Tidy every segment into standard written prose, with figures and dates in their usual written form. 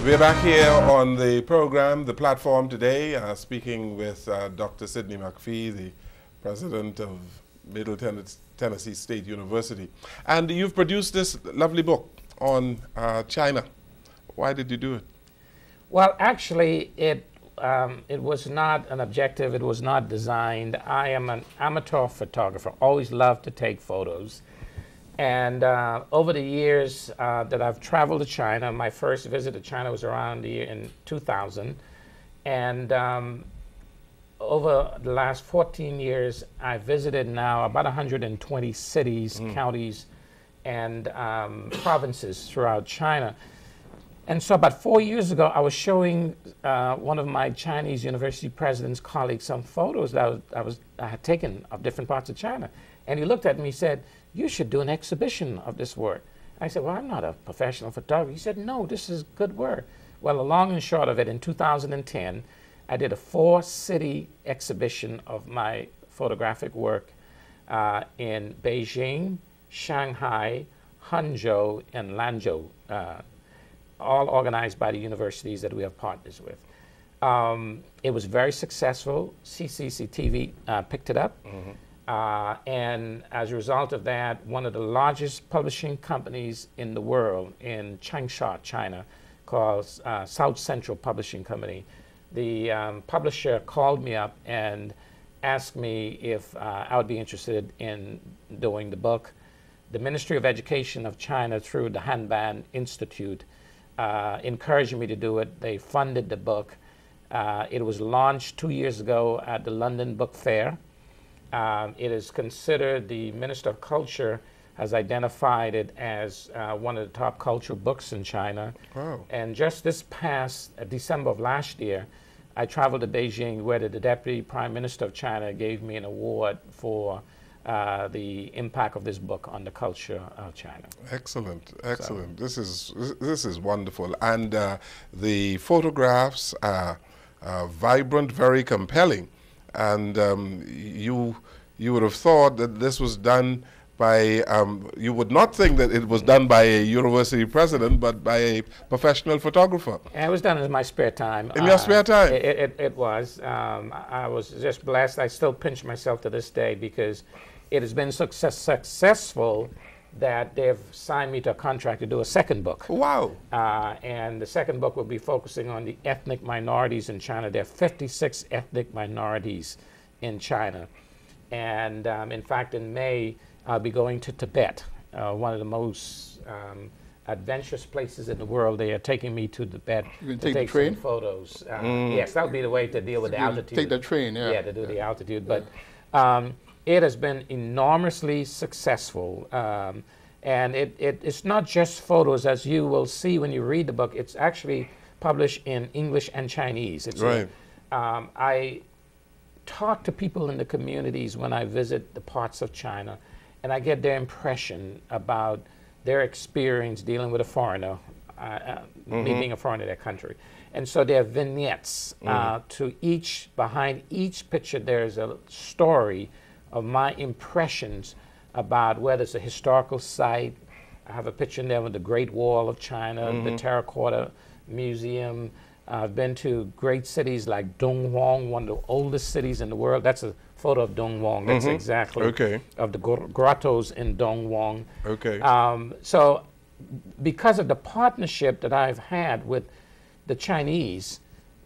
We're back here on the program, the platform today, speaking with Dr. Sidney McPhee, the president of Middle Tennessee State University. And you've produced this lovely book on China. Why did you do it? Well, actually, it was not an objective. It was not designed. I am an amateur photographer, always loved to take photos. And over the years that I've traveled to China, my first visit to China was around the year in 2000. And over the last 14 years, I visited now about 120 cities, counties, and provinces throughout China. And so about 4 years ago, I was showing one of my Chinese university president's colleagues some photos that I had taken of different parts of China. And he looked at me and said, "You should do an exhibition of this work." I said, "Well, I'm not a professional photographer." He said, "No, this is good work." Well, the long and short of it, in 2010, I did a 4-city exhibition of my photographic work in Beijing, Shanghai, Hangzhou, and Lanzhou, all organized by the universities that we have partners with. It was very successful. CCTV picked it up. And as a result of that, one of the largest publishing companies in the world in Changsha, China, called South Central Publishing Company, the publisher called me up and asked me if I would be interested in doing the book. The Ministry of Education of China, through the Hanban Institute, encouraged me to do it. They funded the book. It was launched 2 years ago at the London Book Fair. It is considered, the Minister of Culture has identified it as one of the top cultural books in China. Wow. And just this past December of last year, I traveled to Beijing, where the Deputy Prime Minister of China gave me an award for the impact of this book on the culture of China. Excellent, excellent. So, this is wonderful. And the photographs are vibrant, very compelling. And you would have thought that this was done by, you would not think that it was done by a university president, but by a professional photographer. It was done in my spare time. In your spare time? It was. I was just blessed. I still pinch myself to this day because it has been successful that they've signed me to a contract to do a second book. Wow. And the second book will be focusing on the ethnic minorities in China. There are 56 ethnic minorities in China. And in fact, in May, I'll be going to Tibet, one of the most adventurous places in the world. They are taking me to Tibet to take some photos. Yes, that would be the way to deal with the altitude. Take the train, yeah. Yeah, to do the altitude. But it has been enormously successful. And it's not just photos, as you will see when you read the book. It's actually published in English and Chinese. It's right. I talk to people in the communities when I visit the parts of China, and I get their impression about their experience dealing with a foreigner, me being a foreigner in their country. And so there are vignettes to each, behind each picture there's a story of my impressions about whether it's a historical site. I have a picture in there with the Great Wall of China, the Terracotta Museum. I've been to great cities like Donghuang, one of the oldest cities in the world. That's a photo of Donghuang. That's exactly of the grottos in Donghuang. Okay. So because of the partnership that I've had with the Chinese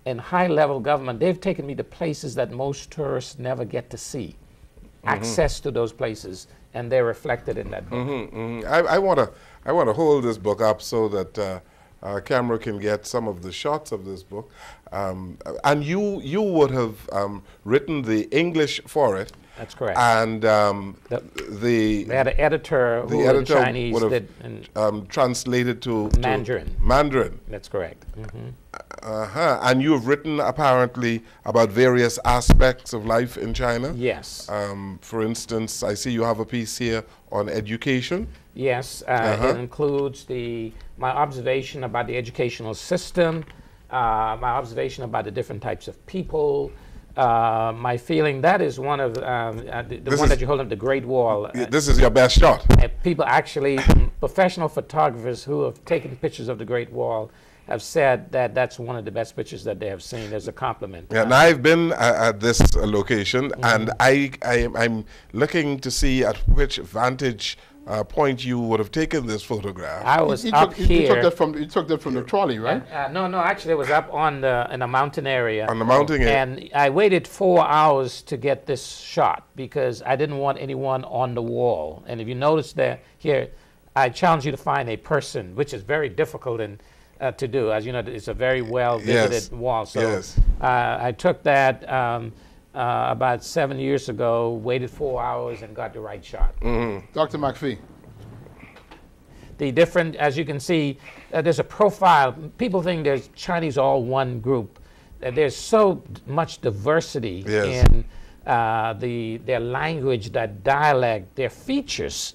and high-level government, they've taken me to places that most tourists never get to see. Access to those places, and they're reflected in that book. I want to hold this book up so that our camera can get some of the shots of this book. And you would have written the English for it. That's correct. And they had an editor who in Chinese would have translated to Mandarin. Mandarin. That's correct. And you have written apparently about various aspects of life in China. Yes. For instance, I see you have a piece here on education. Yes, it includes my observation about the educational system, my observation about the different types of people, my feeling. That is one of the one that you hold up, the Great Wall. This is your best shot. People actually, professional photographers who have taken pictures of the Great Wall have said that that's one of the best pictures that they have seen as a compliment. Yeah, and I've been at this location, and I'm looking to see at which vantage point you would have taken this photograph. I was up here. You took that from the trolley, right? No, actually, it was up on in a mountain area. On the mountain area. And I waited 4 hours to get this shot because I didn't want anyone on the wall. And if you notice that here, I challenge you to find a person, which is very difficult to do. As you know, it's a very well visited wall. So I took that about 7 years ago, waited 4 hours, and got the right shot. Dr. McPhee. The different, as you can see, there's a profile. People think there's Chinese all one group. There's so much diversity in their language, their dialect, their features.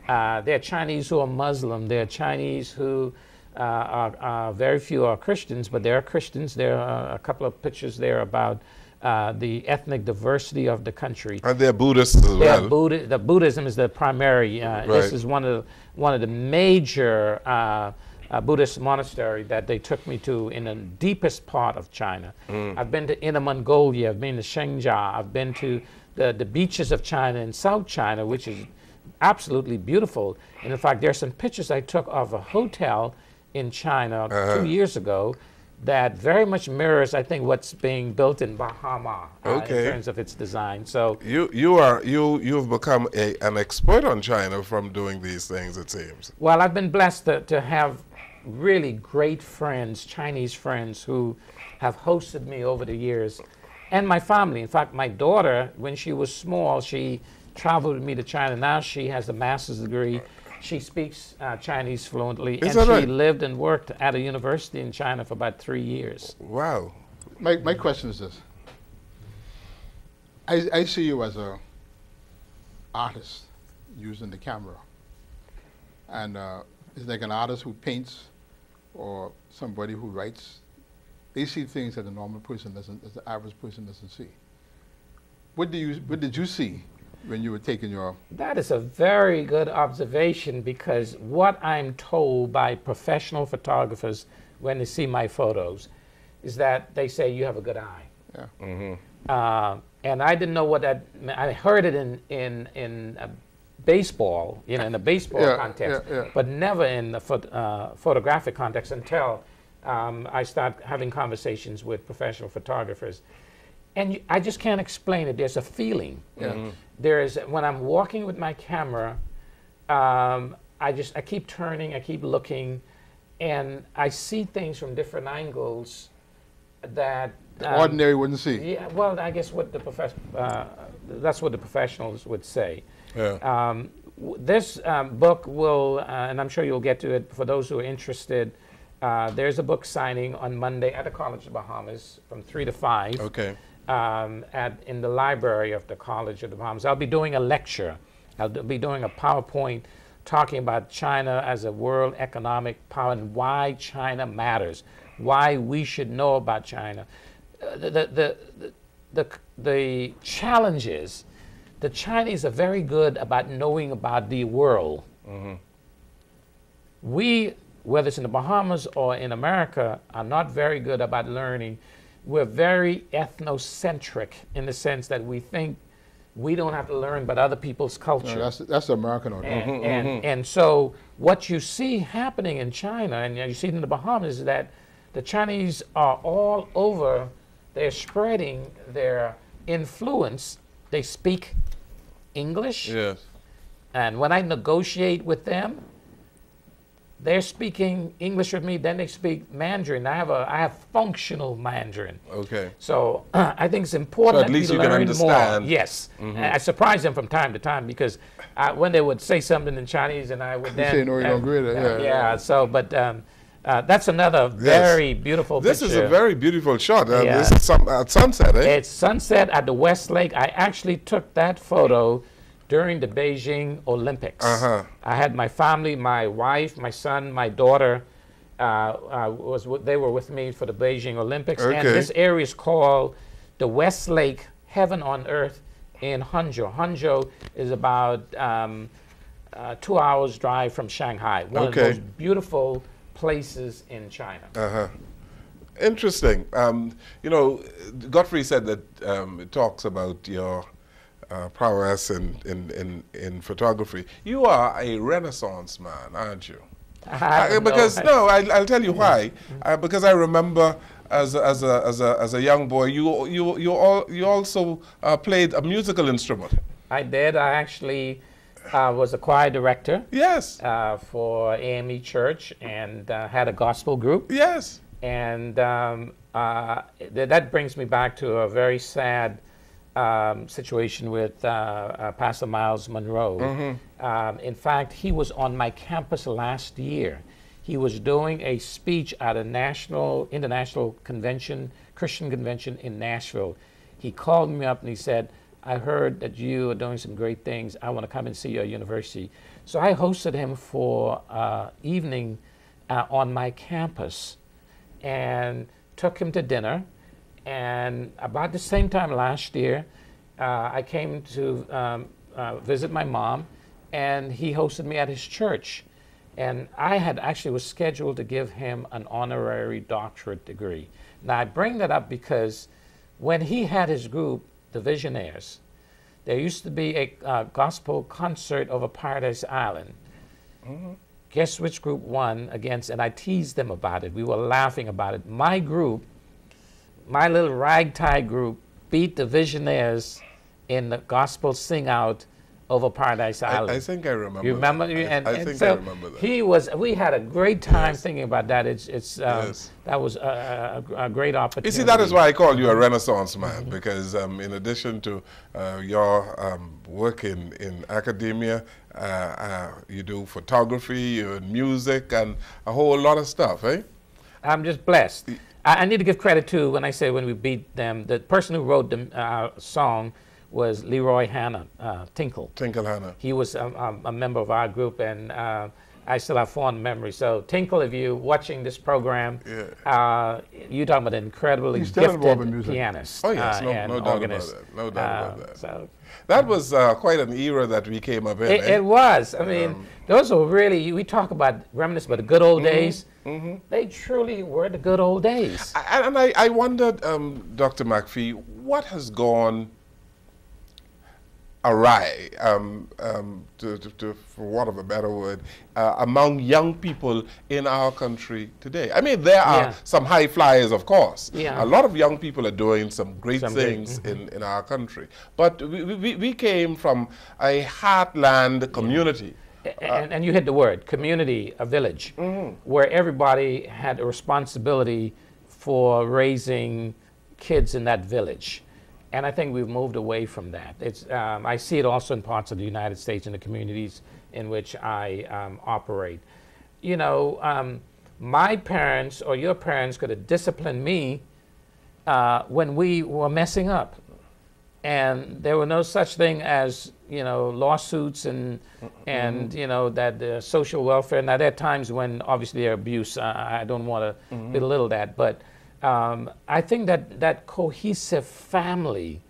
There are Chinese who are Muslim. There are Chinese who are very few are Christians, but there are Christians. There are a couple of pictures there about the ethnic diversity of the country. And they're Buddhists as well. The Buddhism is the primary. This is one of the major Buddhist monastery that they took me to in the deepest part of China. I've been to Inner Mongolia. I've been to Xinjiang. I've been to the beaches of China in South China, which is absolutely beautiful. And in fact, there's some pictures I took of a hotel in China 2 years ago that very much mirrors, I think, what's being built in Bahama in terms of its design. So you've become an expert on China from doing these things, it seems. Well, I've been blessed to have really great friends, Chinese friends, who have hosted me over the years, and my family. In fact, my daughter, when she was small, she traveled with me to China. Now she has a master's degree. She speaks Chinese fluently, and she lived and worked at a university in China for about 3 years. Wow. My question is this. I see you as an artist using the camera. And it's like an artist who paints or somebody who writes. They see things that a normal person doesn't, that the average person doesn't see. What did you see when you were taking your... That is a very good observation, because what I'm told by professional photographers when they see my photos is that they say you have a good eye. Yeah. And I didn't know what that meant. I heard it in baseball, you know, in the baseball context, but never in the photographic context until I started having conversations with professional photographers. And I just can't explain it. There's a feeling. There's, when I'm walking with my camera, I keep turning, I keep looking, and I see things from different angles that the ordinary wouldn't see. Yeah, well, I guess what the that's what the professionals would say. Yeah. This book will, and I'm sure you'll get to it for those who are interested. There's a book signing on Monday at the College of Bahamas from 3 to 5. Okay. In the library of the College of the Bahamas. I'll be doing a lecture. I'll be doing a PowerPoint talking about China as a world economic power and why China matters, why we should know about China. The challenge is the Chinese are very good about knowing about the world. We, whether it's in the Bahamas or in America, are not very good about learning. We're very ethnocentric in the sense that we think we don't have to learn about other people's culture. No, that's the American order. And so what you see happening in China, and you see it in the Bahamas, is that the Chinese are all over. They're spreading their influence. They speak English. Yes. And when I negotiate with them, they're speaking English with me, then they speak Mandarin. I have functional Mandarin. Okay. So I think it's important at least that we you can learn understand. more. Yes. I surprise them from time to time, because when they would say something in Chinese and I would then... You say, no, you don't agree with it. Yeah, so, but that's another very beautiful This picture. is a very beautiful shot. This is at sunset, eh? It's sunset at the West Lake. I actually took that photo during the Beijing Olympics. I had my family, my wife, my son, my daughter, they were with me for the Beijing Olympics. Okay. And this area is called the West Lake, Heaven on Earth in Hangzhou. Hangzhou is about 2 hours drive from Shanghai. One of the most beautiful places in China. Uh-huh. Interesting. You know, Godfrey said that it talks about your prowess in photography. You are a Renaissance man, aren't you? Because no, I'll tell you why. Because I remember as a young boy, you also played a musical instrument. I did. I actually was a choir director. Yes. For AME Church, and had a gospel group. Yes. And that brings me back to a very sad situation with Pastor Miles Monroe. Mm-hmm. In fact, he was on my campus last year. He was doing a speech at a international convention, Christian convention in Nashville. He called me up and he said, I heard that you are doing some great things. I want to come and see your university. So I hosted him for evening on my campus and took him to dinner. And about the same time last year, I came to visit my mom, and he hosted me at his church. And I had actually was scheduled to give him an honorary doctorate degree. Now I bring that up because when he had his group, the Visionaires, there used to be a gospel concert over Paradise Island. Mm-hmm. Guess which group won against, and I teased them about it. We were laughing about it. My group, my little ragtag group, beat the Visionaires in the gospel sing out over Paradise Island. I think I remember. You remember? That. I think so I remember that. We had a great time Yes. thinking about that. That was a great opportunity. You see, that is why I call you a Renaissance man, because in addition to your work in academia, you do photography, you do music, and a whole lot of stuff, eh? I'm just blessed. I need to give credit to, when I say when we beat them, the person who wrote the song was Leroy Hanna, Tinkle. Tinkle Hanna. He was a member of our group, and I still have fond memories. So Tinkle, if you're watching this program, you're talking about an incredibly gifted pianist. Oh yes, no doubt about that. No doubt about that. So that was quite an era that we came up in. It was. I mean, those were really, we talk about reminiscence, but the good old days. Mm-hmm. They truly were the good old days. I wondered, Dr. McPhee, what has gone awry, for want of a better word, among young people in our country today? I mean, there are some high flyers, of course. Yeah. A lot of young people are doing some great things in our country. But we came from a heartland community. And you hit the word, community, a village, where everybody had a responsibility for raising kids in that village. And I think we've moved away from that. I see it also in parts of the United States and the communities in which I operate. You know, my parents or your parents could have disciplined me when we were messing up. And there were no such thing as, you know, lawsuits and you know, that social welfare. Now, there are times when obviously there are abuse. I don't want to belittle that, but I think that cohesive family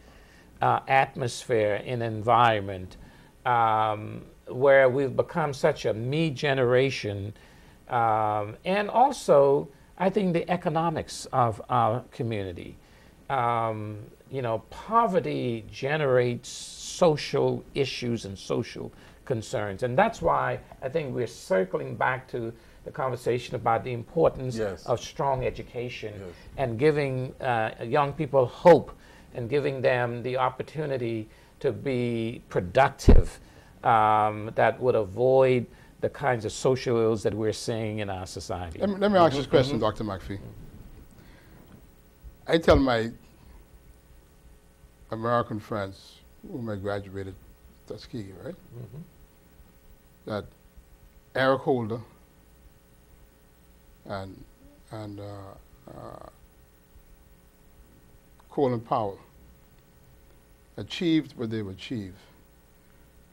atmosphere and environment where we've become such a me generation, and also I think the economics of our community. You know, poverty generates social issues and social concerns, and that's why I think we're circling back to the conversation about the importance of strong education and giving young people hope and giving them the opportunity to be productive that would avoid the kinds of social ills that we're seeing in our society. Let me ask this question, Dr. McPhee. I tell my American friends whom I graduated Tuskegee, right? That Eric Holder and Colin Powell achieved what they've achieved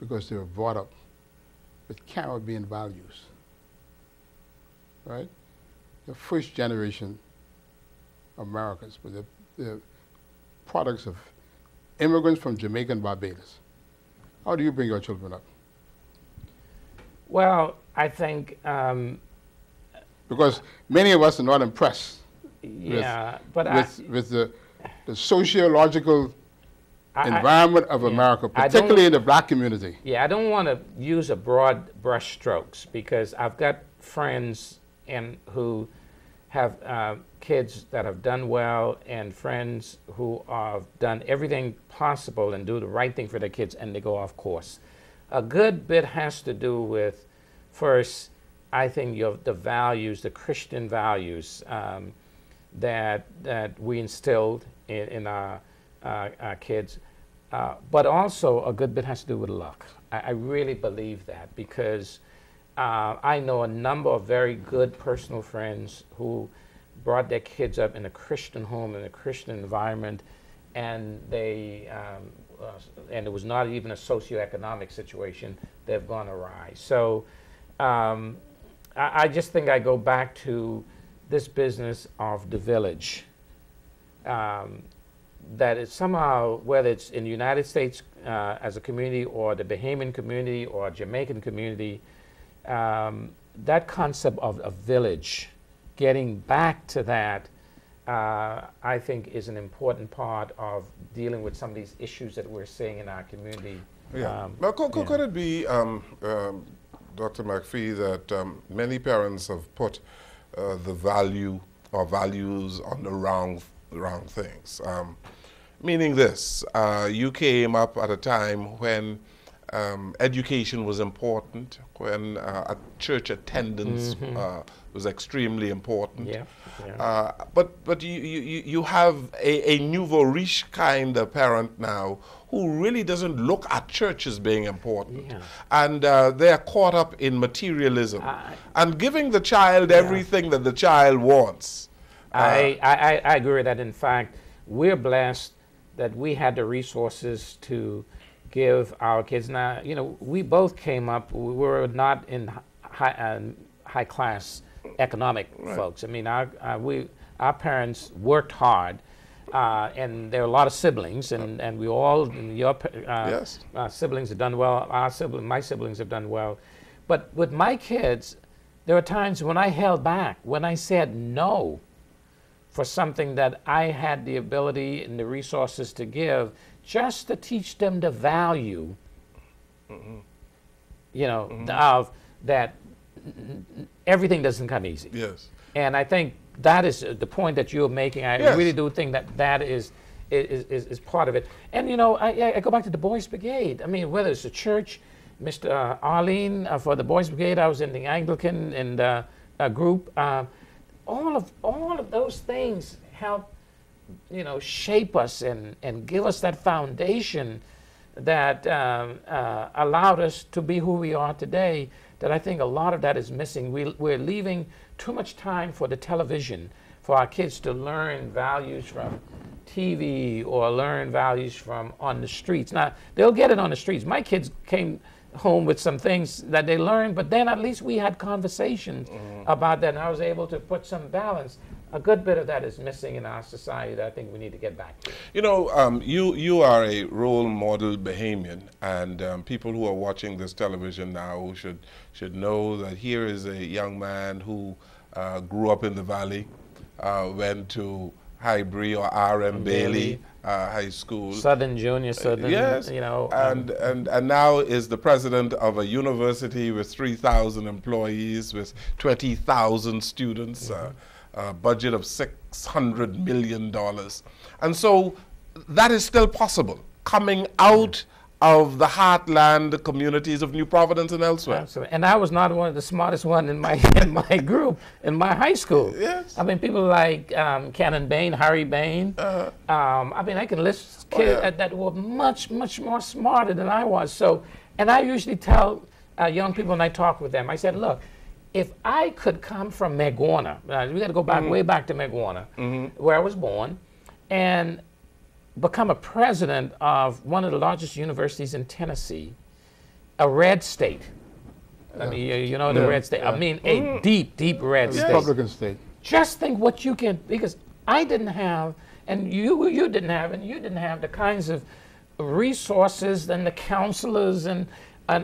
because they were brought up with Caribbean values, right? The first generation Americans, but they're products of immigrants from Jamaica and Barbados. How do you bring your children up? Well, I think because many of us are not impressed with the sociological environment of America, particularly in the black community. Yeah, I don't want to use a broad brush strokes, because I've got friends who have kids that have done well, and friends who have done everything possible and do the right thing for their kids, and they go off course. A good bit has to do with, first, I think the values, the Christian values that we instilled in our kids, but also a good bit has to do with luck. I really believe that, because I know a number of very good personal friends who brought their kids up in a Christian home, in a Christian environment, and and it was not even a socioeconomic situation. They've gone awry. So I just think I go back to this business of the village. That is somehow, whether it's in the United States as a community, or the Bahamian community, or Jamaican community, that concept of a village, getting back to that, I think is an important part of dealing with some of these issues that we're seeing in our community. Yeah. Now, could it be, Dr. McPhee, that many parents have put the value or values on the wrong things? Meaning this, you came up at a time when education was important, when church attendance was extremely important. Yeah. But you have a nouveau riche kind of parent now who really doesn't look at church as being important. Yeah. And they are caught up in materialism and giving the child everything that the child wants. I agree with that. In fact, we're blessed that we had the resources to give our kids. Now, we both came up, we were not in high class economic folks. I mean, our parents worked hard, and there are a lot of siblings, and we all, your siblings have done well, my siblings have done well. But with my kids, there were times when I held back, when I said no for something that I had the ability and the resources to give, just to teach them the value, of that everything doesn't come easy. Yes. And I think that is the point that you're making. I really do think that is part of it. And I go back to the Boys Brigade. I mean, whether it's the church, Mr. Arlene for the Boys Brigade, I was in the Anglican and group. All of those things help, shape us and give us that foundation that allowed us to be who we are today. That I think a lot of that is missing. We're leaving too much time for the television, for our kids to learn values from TV or learn values from on the streets. Now, they'll get it on the streets. My kids came home with some things that they learned, but then at least we had conversations about that, and I was able to put some balance. A good bit of that is missing in our society that I think we need to get back to. You are a role model Bahamian, and people who are watching this television now should know that here is a young man who grew up in the Valley, went to Highbury or R.M. Bailey High School. Southern Junior, Southern, yes, and now is the president of a university with 3,000 employees, with 20,000 students, a budget of $600 million. And so that is still possible, coming out of the heartland communities of New Providence and elsewhere. Absolutely. And I was not one of the smartest one in my group, in my high school. Yes. I mean, people like Cannon Bain, Harry Bain. I mean, I can list kids that were much, much more smarter than I was. So, and I usually tell young people when I talk with them, I said, look, if I could come from Megwana, we got to go back way back to Megwana, where I was born, and become a president of one of the largest universities in Tennessee, a red state. I mean, the red state. I mean, a deep, deep red state. Republican state. Just think what you can, because I didn't have, and you didn't have, and you didn't have the kinds of resources and the counselors and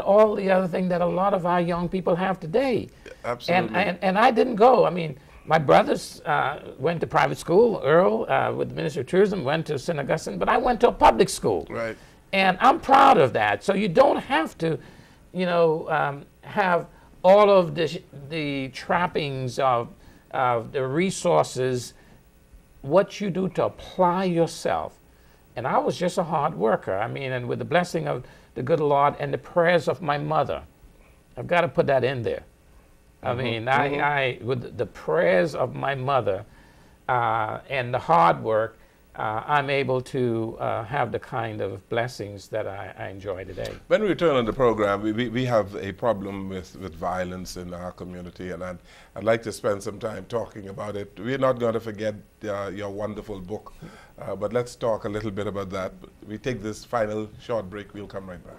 all the other thing that a lot of our young people have today. Absolutely. And I didn't go. I mean, my brothers went to private school. Earl, with the Ministry of Tourism, went to St. Augustine, but I went to a public school. Right. And I'm proud of that. So you don't have to, you know, have all of the trappings of the resources. What you do to apply yourself. And I was just a hard worker. I mean, and with the blessing of the good Lord and the prayers of my mother, I've got to put that in there. I mean, I with the prayers of my mother and the hard work, I'm able to have the kind of blessings that I enjoy today. When we return on the program, we have a problem with violence in our community, and I'd like to spend some time talking about it. We're not going to forget your wonderful book, but let's talk a little bit about that. We take this final short break. We'll come right back.